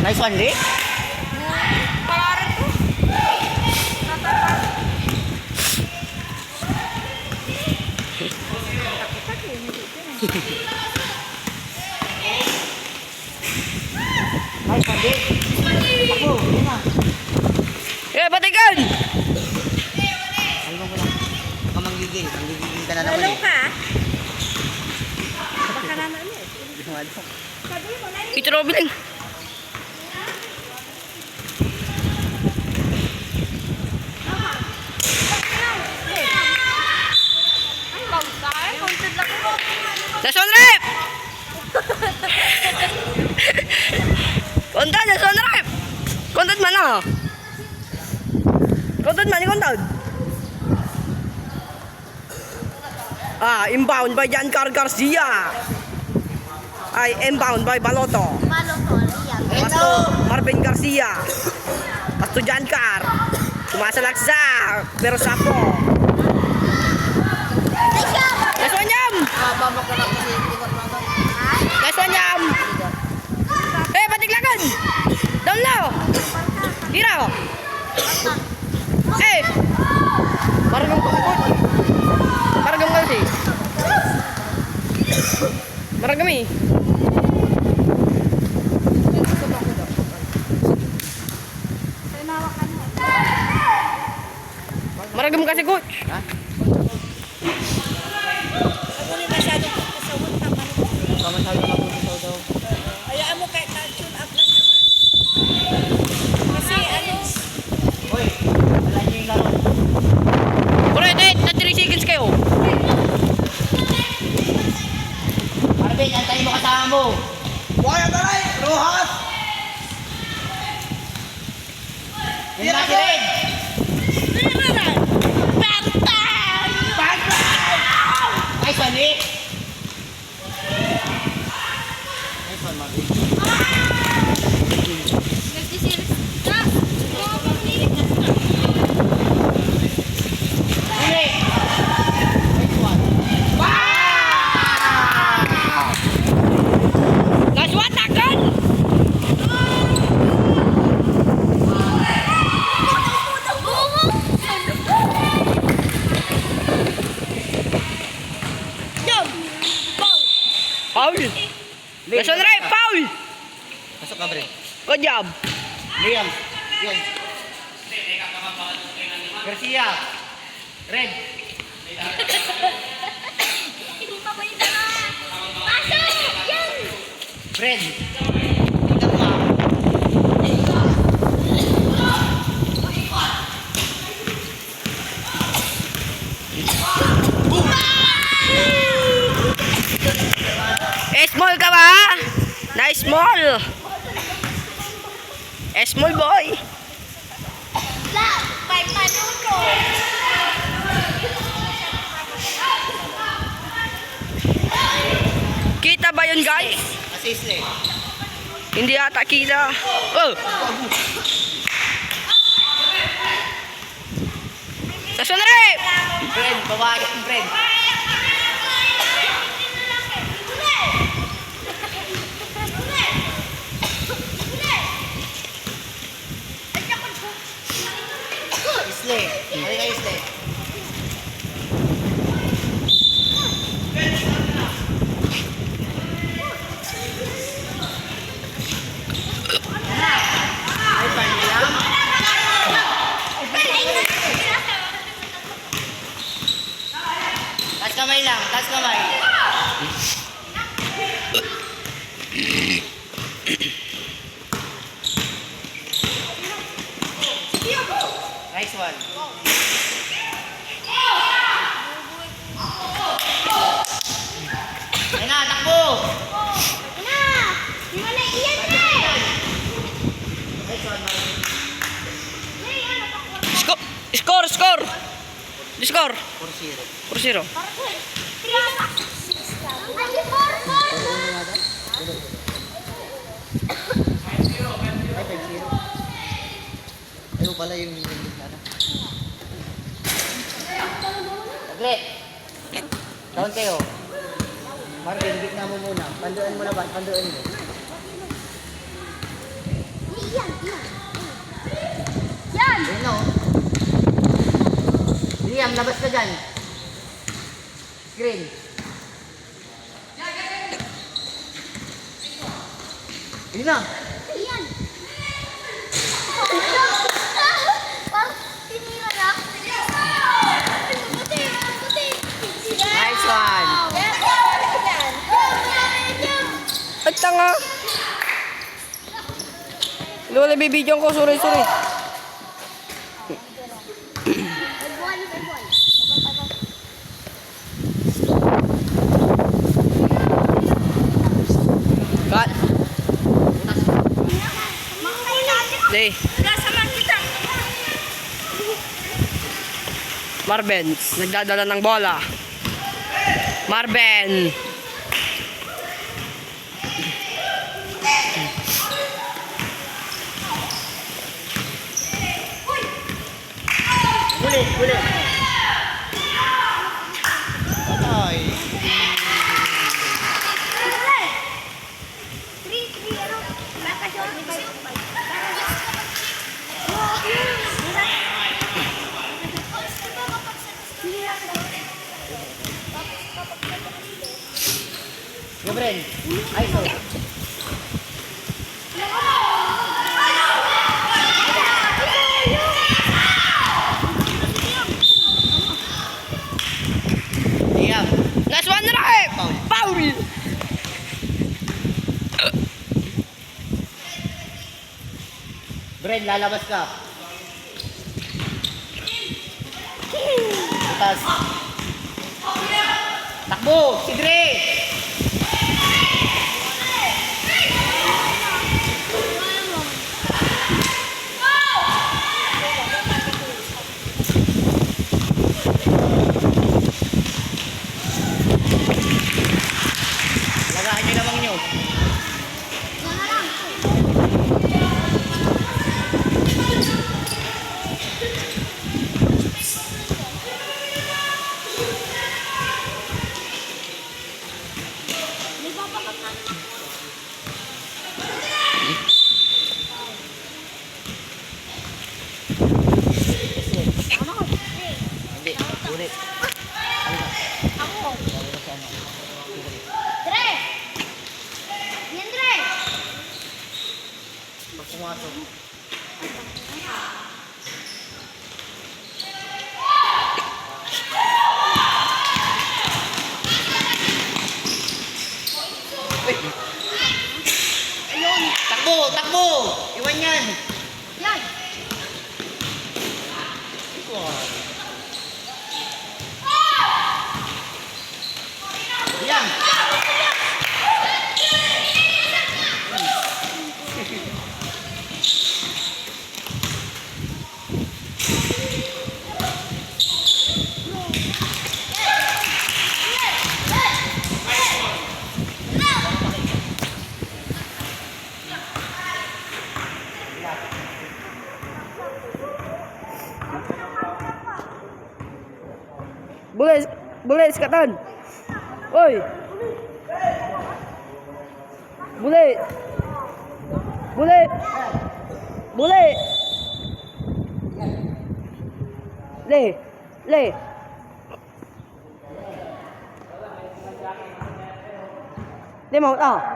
Nice one, Rick. Palaran ko. Nice one, Rick. Ako, yun na. Eh, batikan! Alam mo lang. Baka manggigil. Manggigil ka na naman Ano eh. ka? Baka naman eh. Ito Robin lang. Last one rep! Kontan, last one rep! Kontan man ah! Kontan man, kontan! Ah, inbound by Giancar Garcia. Ay, inbound by Baloto. Pasto Marvin Garcia. Pasto Giancar. Sumasalaksa. Pero sapo. Last one yam! Last one yam! Eh, batiglakan! Down low! Tira! Eh! Marunong kumikot. Maragam kasi. Maragami. Maragam kasi coach. Ha? Ako ni masyadong kasawot ka man. Kaman sabi ko mabuti daw. Hayaan mo kahit na-tune up lang naman. Kasi ano, Hoy, wala niyo yung laro. Alright, na 3 seconds kayo. Marvin, antayin mo kasama mo. Wala taray! Rojas! Yan na si Red! Nice one, Rick! Nice one, Marvin. Huli! Nice one. Last one, takon! Foul! Last one right, foul! Pasok ka, Bre. Good job! Liam. Yan. Garcia. Red. Fred. Tingnan mo ah. Small ka ba? Nice small! Small boy! Kita ba yun guys? Assist eh. Hindi ata kita. Oh! Last one rep! Fred, babae yung Fred. Isle. Halika Isle. Ay, Liam. Taas kamay lang, taas kamay. Nice one. Ayun na, takbo! Nice one, Marvin. Score! Score! Score! 4-0. 4-0. Ay, 5-0. Ayaw pala yung ano. Saglit. Down kayo. Marvin, gitna mo muna. Panduan mo na ba? Panduan mo. labas ka dyan. Screen. Yun na. Ayan. Parang tinira na. Buti, buti. Nice one. Ay, tanga. Lola, bibidyon ko. Sorry. Cut. Day. Kasama kita. Marben, nagdadala ng bola. Marben. Ulit. Patay. Gabriel, ISO. Iyam. Last one na eh. Foul. Bren, lalabas ka. Butas. Takbo, Sigre. Lagaan nyo namang nyo. Hindi, ulit. Dre! Yan, Dre! Pag pumasok. Ayun! Takbo! Iwan yan! Yan! Yan! Boleh sekatan. Oi. Boleh. Le. Le mau tao.